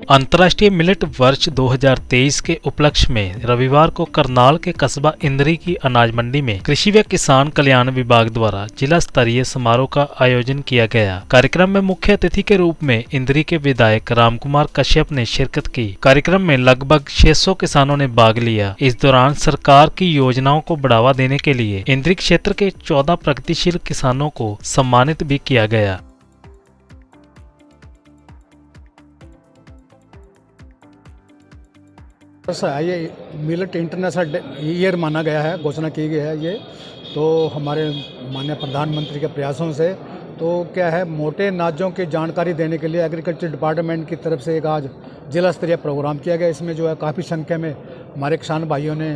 अंतर्राष्ट्रीय मिलेट वर्ष 2023 के उपलक्ष्य में रविवार को करनाल के कस्बा इंद्री की अनाज मंडी में कृषि व किसान कल्याण विभाग द्वारा जिला स्तरीय समारोह का आयोजन किया गया। कार्यक्रम में मुख्य अतिथि के रूप में इंद्री के विधायक रामकुमार कश्यप ने शिरकत की। कार्यक्रम में लगभग 600 किसानों ने भाग लिया। इस दौरान सरकार की योजनाओं को बढ़ावा देने के लिए इंद्री क्षेत्र के 14 प्रगतिशील किसानों को सम्मानित भी किया गया। ये मिलेट इंटरनेशनल ईयर माना गया है, घोषणा की गई है। ये तो हमारे माननीय प्रधानमंत्री के प्रयासों से तो क्या है, मोटे अनाजों की जानकारी देने के लिए एग्रीकल्चर डिपार्टमेंट की तरफ से एक आज जिला स्तरीय प्रोग्राम किया गया। इसमें जो है काफ़ी संख्या में हमारे किसान भाइयों ने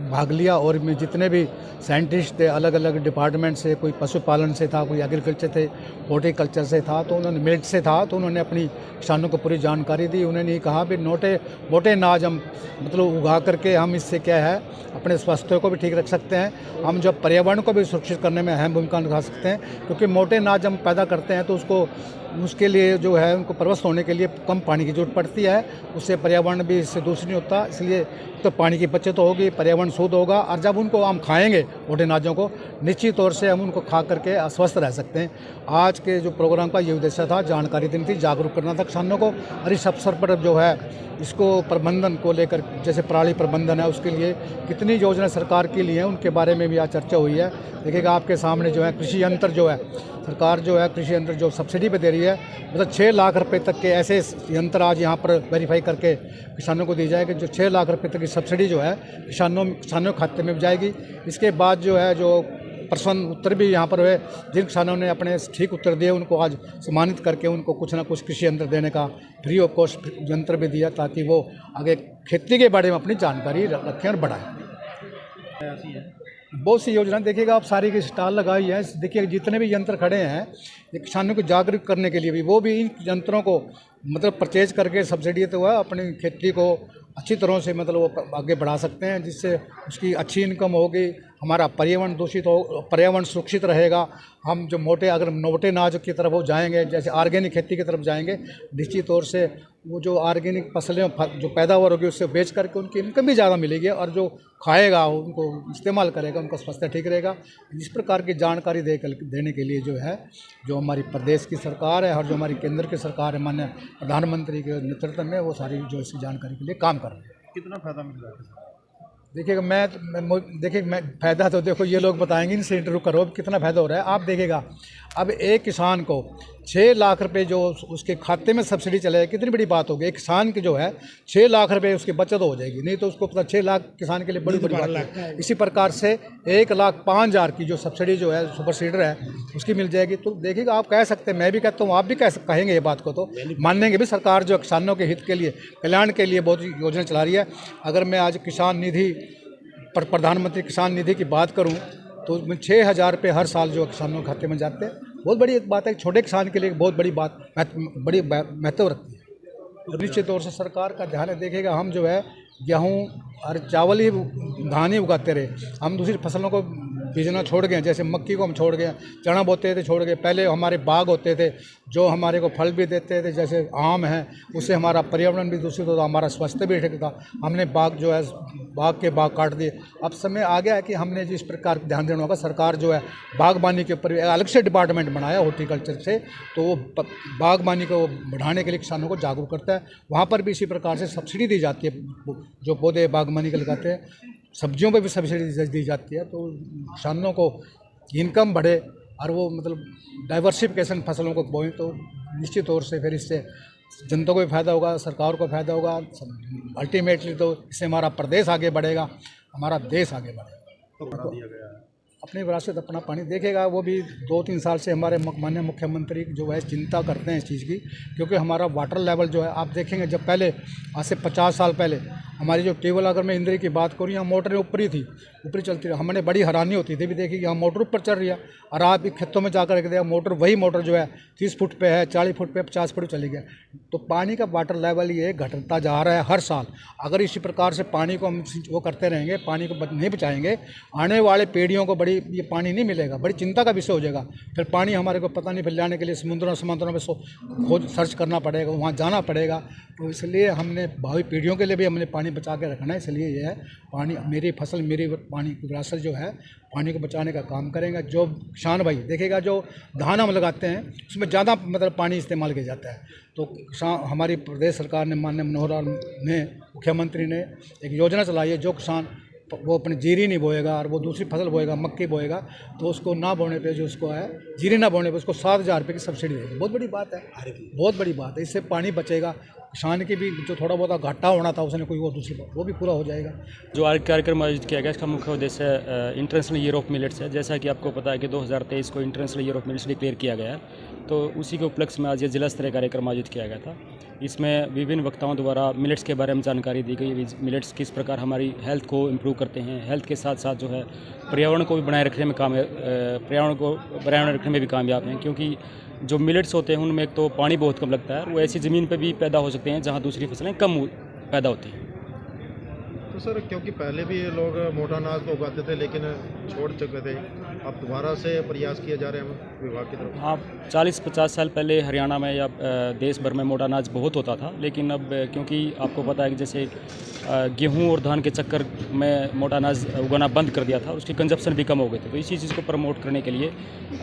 भाग लिया और में जितने भी साइंटिस्ट थे अलग अलग डिपार्टमेंट से, कोई पशुपालन से था, कोई एग्रीकल्चर थे, हॉर्टिकल्चर से था, तो उन्होंने मिलेट से था, तो उन्होंने अपनी किसानों को पूरी जानकारी दी। उन्होंने ये कहा भी मोटे अनाज हम मतलब उगा करके हम इससे क्या है अपने स्वास्थ्य को भी ठीक रख सकते हैं, हम जो पर्यावरण को भी सुरक्षित करने में अहम भूमिका निभा सकते हैं, क्योंकि मोटे अनाज हम पैदा करते हैं तो उसके लिए जो है उनको परवस्त होने के लिए कम पानी की जरूरत पड़ती है, उससे पर्यावरण भी इससे दूषित नहीं होता। इसलिए तो पानी की बचत होगी, पर्यावरण शुद्ध होगा, और जब उनको हम खाएंगे मोटे अनाजों को निश्चित तौर से हम उनको खा करके अस्वस्थ रह सकते हैं। आज के जो प्रोग्राम का ये उद्देश्य था, जानकारी देनी थी, जागरूक करना था किसानों को। और इस अवसर पर जो है इसको प्रबंधन को लेकर, जैसे पराली प्रबंधन है, उसके लिए कितनी योजना सरकार के लिए है उनके बारे में भी आज चर्चा हुई है। देखिएगा आपके सामने जो है कृषि यंत्र जो है सरकार जो है कृषि यंत्र जो सब्सिडी पे दे रही है, मतलब 6 लाख रुपए तक के ऐसे यंत्र आज यहाँ पर वेरीफाई करके किसानों को दी जाएगी। जो 6 लाख रुपए तक की सब्सिडी जो है किसानों के खाते में जाएगी। इसके बाद जो है जो प्रश्न उत्तर भी यहाँ पर हुए, जिन किसानों ने अपने ठीक उत्तर दिए उनको आज सम्मानित करके उनको कुछ ना कुछ कृषि यंत्र देने का फ्री ऑफ कॉस्ट यंत्र भी दिया, ताकि वो आगे खेती के बारे में अपनी जानकारी रखें और बढ़ाएं। बहुत सी योजना देखिएगा आप, सारी की स्टॉल लगाई है। देखिए जितने भी यंत्र खड़े हैं ये किसानों को जागरूक करने के लिए भी, वो भी इन यंत्रों को मतलब परचेज करके सब्सिडी तो वह अपनी खेती को अच्छी तरह से मतलब वो आगे बढ़ा सकते हैं, जिससे उसकी अच्छी इनकम होगी, हमारा पर्यावरण सुरक्षित रहेगा। हम जो अगर मोटे अनाज की तरफ वो जाएंगे, जैसे ऑर्गेनिक खेती की तरफ जाएंगे, निश्चित तौर से वो जो ऑर्गेनिक फसलें जो पैदावार होगी उससे बेच करके उनकी इनकम भी ज़्यादा मिलेगी, और जो खाएगा उनको इस्तेमाल करेगा उनका स्वास्थ्य ठीक रहेगा। इस प्रकार की जानकारी देने के लिए जो है जो हमारी प्रदेश की सरकार है और जो हमारी केंद्र की सरकार है माननीय प्रधानमंत्री के नेतृत्व में, वो सारी जो इसी जानकारी के लिए काम कर रहे हैं। कितना फायदा मिल रहा है? देखिएगा मैं फ़ायदा तो देखो ये लोग बताएंगे, इनसे इंटरव्यू करो कितना फ़ायदा हो रहा है। आप देखिएगा अब एक किसान को 6 लाख रुपए जो उसके खाते में सब्सिडी चले, कितनी बड़ी बात होगी। एक किसान की जो है 6 लाख रुपए उसकी बचत हो जाएगी, नहीं तो उसको पता 6 लाख किसान के लिए बड़ी बात है। इसी प्रकार से 1,05,000 की जो सब्सिडी जो है सुपर सीडर है उसकी मिल जाएगी। तो देखिएगा आप कह सकते हैं, मैं भी कहता हूँ, आप भी कहेंगे ये बात को तो मानेंगे भी। सरकार जो किसानों के हित के लिए, कल्याण के लिए बहुत योजना चला रही है। अगर मैं आज किसान निधि प्रधानमंत्री किसान निधि की बात करूं तो 6,000 रुपये हर साल जो किसानों के खाते में जाते हैं, बहुत बड़ी एक बात है। छोटे किसान के लिए बहुत बड़ी बात, बड़ी महत्व रखती है। निश्चित तौर से सरकार का ध्यान है। देखिएगा हम जो है गेहूँ और चावल ही धान ही उगाते रहे, हम दूसरी फसलों को बीजना छोड़ गए। जैसे मक्की को हम छोड़ गए, चना बोते थे छोड़ गए। पहले हमारे बाग होते थे जो हमारे को फल भी देते थे, जैसे आम है, उससे हमारा पर्यावरण भी दूषित होता, हमारा स्वास्थ्य भी ठीक था। हमने बाग जो है बाग काट दिए। अब समय आ गया है कि हमने जिस प्रकार ध्यान देना होगा। सरकार जो है बागबानी के ऊपर अलग से डिपार्टमेंट बनाया हॉर्टिकल्चर से, तो वो बागबानी को बढ़ाने के लिए किसानों को जागरूक करता है। वहाँ पर भी इसी प्रकार से सब्सिडी दी जाती है, जो पौधे बागबानी के लगाते हैं, सब्जियों पे भी सब्सिडी दी जाती है। तो किसानों को इनकम बढ़े और वो मतलब डाइवर्सिफिकेशन फसलों को बोएं, तो निश्चित तौर से फिर इससे जनता को भी फायदा होगा, सरकार को फायदा होगा। अल्टीमेटली तो इससे हमारा प्रदेश आगे बढ़ेगा, हमारा देश आगे बढ़ेगा। तो बढ़ा दिया गया है अपनी विरासत अपना पानी। देखेगा वो भी 2-3 साल से हमारे माननीय मुख्यमंत्री जो है चिंता करते हैं इस चीज़ की, क्योंकि हमारा वाटर लेवल जो है आप देखेंगे, जब पहले आज से 50 साल पहले हमारी जो ट्यूबवेल, अगर मैं इंद्री की बात करूँ, यहाँ मोटरें ऊपर ही थी, ऊपर ही चलती रही। हमने बड़ी हैरानी होती थी भी, देखी कि यहाँ मोटर ऊपर चल रही है, और आप भी खेतों में जाकर रख दिया मोटर, वही मोटर जो है 30 फुट पे है, 40 फुट पे, 50 फुट चली गया। तो पानी का वाटर लेवल ये घटता जा रहा है हर साल। अगर इसी प्रकार से पानी को हम वो करते रहेंगे, पानी को नहीं बचाएंगे, आने वाले पीढ़ियों को बड़ी ये पानी नहीं मिलेगा, बड़ी चिंता का विषय हो जाएगा। फिर पानी हमारे को पता नहीं, फिर लाने के लिए समुद्रों में खोज सर्च करना पड़ेगा, वहाँ जाना पड़ेगा। तो इसलिए हमने भावी पीढ़ियों के लिए भी हमने पानी बचा के रखना है। इसलिए ये है, पानी मेरी फसल मेरी पानी की विरासत जो है, पानी को बचाने का काम करेंगे। जो किसान भाई देखेगा, जो धान हम लगाते हैं उसमें ज़्यादा मतलब पानी इस्तेमाल किया जाता है। तो किसान, हमारी प्रदेश सरकार ने, माननीय मनोहर लाल ने, मुख्यमंत्री ने एक योजना चलाई है, जो किसान वो अपनी जीरी नहीं बोएगा और वो दूसरी फसल बोएगा, मक्की बोएगा, तो उसको ना बोने पे, जो उसको है जीरी ना बोने पे, उसको 7,000 रुपये की सब्सिडी देगी। बहुत बड़ी बात है, बहुत बड़ी बात है। इससे पानी बचेगा, किसान की भी जो थोड़ा बहुत घाटा होना था उसने कोई वो दूसरी बात, वो भी पूरा हो जाएगा। जो आज कार्यक्रम आयोजित किया गया, इसका मुख्य उद्देश्य इंटरनेशनल ईयर ऑफ मिलेट्स है। जैसा कि आपको पता है कि 2023 को international year of millets declare किया गया है, तो उसी के उपलक्ष्य में आज ये जिला स्तरीय कार्यक्रम आयोजित किया गया था। इसमें विभिन्न वक्ताओं द्वारा मिलेट्स के बारे में जानकारी दी गई। मिलेट्स किस प्रकार हमारी हेल्थ को इम्प्रूव करते हैं, हेल्थ के साथ साथ जो है पर्यावरण को भी बनाए रखने में पर्यावरण रखने में भी कामयाब हैं, क्योंकि जो मिलेट्स होते हैं उनमें एक तो पानी बहुत कम लगता है, वो ऐसी ज़मीन पे भी पैदा हो सकते हैं जहाँ दूसरी फसलें कम पैदा होती हैं। तो सर, क्योंकि पहले भी ये लोग मोटा अनाज तो उगाते थे लेकिन छोड़ चुके थे, अब दोबारा से प्रयास किए जा रहे हैं विभाग की तरफ? हाँ, 40-50 साल पहले हरियाणा में या देश भर में मोटा अनाज बहुत होता था, लेकिन अब क्योंकि आपको पता है कि जैसे गेहूं और धान के चक्कर में मोटा अनाज उगाना बंद कर दिया था, उसकी कंजप्शन भी कम हो गई थी। तो इसी चीज़ को प्रमोट करने के लिए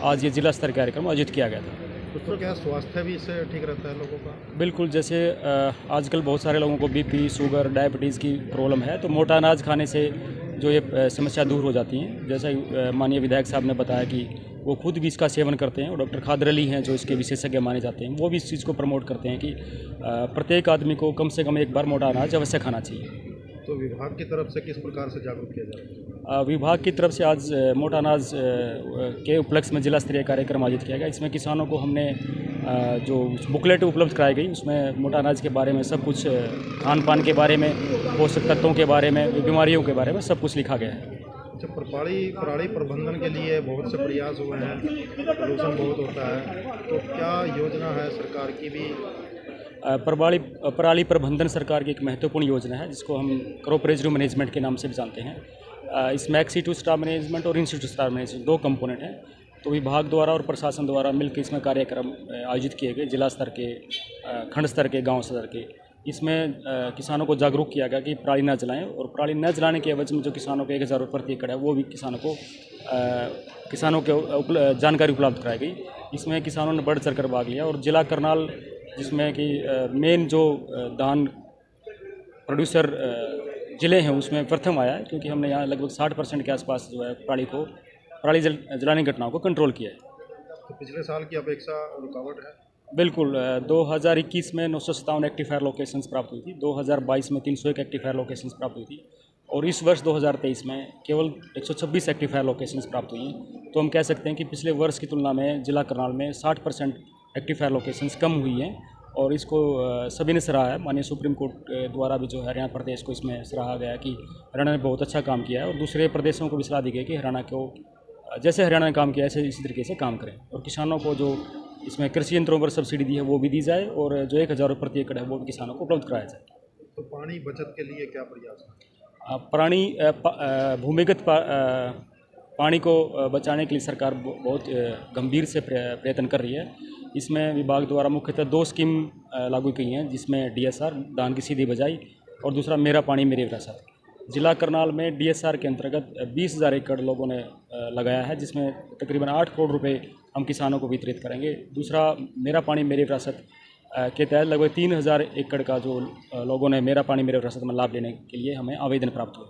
आज ये जिला स्तर कार्यक्रम आयोजित किया गया था। तो क्या स्वास्थ्य भी इससे ठीक रहता है लोगों का? बिल्कुल, जैसे आजकल बहुत सारे लोगों को बीपी, शुगर, डायबिटीज़ की प्रॉब्लम है, तो मोटा अनाज खाने से जो ये समस्या दूर हो जाती हैं। जैसा माननीय विधायक साहब ने बताया कि वो खुद भी इसका सेवन करते हैं, और डॉक्टर खादर अली हैं जो इसके विशेषज्ञ माने जाते हैं, वो भी इस चीज़ को प्रमोट करते हैं कि प्रत्येक आदमी को कम से कम एक बार मोटा अनाज अवश्य खाना चाहिए। तो विभाग की तरफ से किस प्रकार से जागरूक किया जा रहा है? विभाग की तरफ से आज मोटा अनाज के उपलक्ष्य में जिला स्तरीय कार्यक्रम आयोजित किया गया। इसमें किसानों को हमने जो बुकलेट उपलब्ध कराई गई, उसमें मोटा अनाज के बारे में सब कुछ, खान पान के बारे में, पोषक तत्वों के बारे में, बीमारियों के बारे में सब कुछ लिखा गया है। अच्छा, पराली प्रबंधन के लिए बहुत से प्रयास हुए हैं, प्रदूषण बहुत होता है, तो क्या योजना है सरकार की भी? पराली प्रबंधन सरकार की एक महत्वपूर्ण योजना है, जिसको हम क्रॉप रेजिड्यू मैनेजमेंट के नाम से भी जानते हैं। इसमें एक्स-सिटू स्टार मैनेजमेंट और इन-सिटू स्टार मैनेजमेंट 2 कंपोनेंट हैं। तो विभाग द्वारा और प्रशासन द्वारा मिलकर इसमें कार्यक्रम आयोजित किए गए, जिला स्तर के, खंड स्तर के, गांव स्तर के। इसमें किसानों को जागरूक किया गया कि पराली न जलाएं, और पराली न जलाने के एवज में जो किसानों को 1,000 रुपये प्रति एकड़ है, वो भी किसानों को जानकारी उपलब्ध कराई गई। इसमें किसानों ने बढ़ चढ़ कर भाग लिया, और जिला करनाल, जिसमें कि मेन जो धान प्रोड्यूसर ज़िले हैं, उसमें प्रथम आया है, क्योंकि हमने यहाँ लगभग 60% के आसपास जो है पराली जलाने की घटनाओं को कंट्रोल किया है। तो पिछले साल की अपेक्षा रुकावट है? बिल्कुल, 2021 में 957 एक्टिफायर लोकेशंस प्राप्त हुई थी, 2022 में 301 एक्टिफायर लोकेशंस प्राप्त हुई थी, और इस वर्ष 2023 में केवल 126 एक्टिफायर लोकेशंस प्राप्त हुई हैं। तो हम कह सकते हैं कि पिछले वर्ष की तुलना में जिला करनाल में 60% एक्टिफायर लोकेशंस कम हुई हैं, और इसको सभी ने सराहा है। माननीय सुप्रीम कोर्ट द्वारा भी जो है हरियाणा प्रदेश को इसमें सराहा गया कि हरियाणा ने बहुत अच्छा काम किया है, और दूसरे प्रदेशों को भी सलाह दी गई कि हरियाणा को, जैसे हरियाणा ने काम किया है इसी तरीके से काम करें, और किसानों को जो इसमें कृषि यंत्रों पर सब्सिडी दी है वो भी दी जाए, और जो 1,000 रुपये प्रति एकड़ है वो भी किसानों को उपलब्ध कराया जाए। तो पानी बचत के लिए क्या प्रयास है? भूमिगत पानी को बचाने के लिए सरकार बहुत गंभीर से प्रयत्न कर रही है। इसमें विभाग द्वारा मुख्यतः 2 स्कीम लागू की हैं, जिसमें DSR, धान की सीधी बजाई, और दूसरा मेरा पानी मेरी विरासत। जिला करनाल में DSR के अंतर्गत 20,000 एकड़ लोगों ने लगाया है, जिसमें तकरीबन 8 करोड़ रुपए हम किसानों को वितरित करेंगे। दूसरा मेरा पानी मेरी विरासत के तहत लगभग 3,000 एकड़ का जो लोगों ने मेरा पानी मेरी विरासत में लाभ लेने के लिए हमें आवेदन प्राप्त हुआ।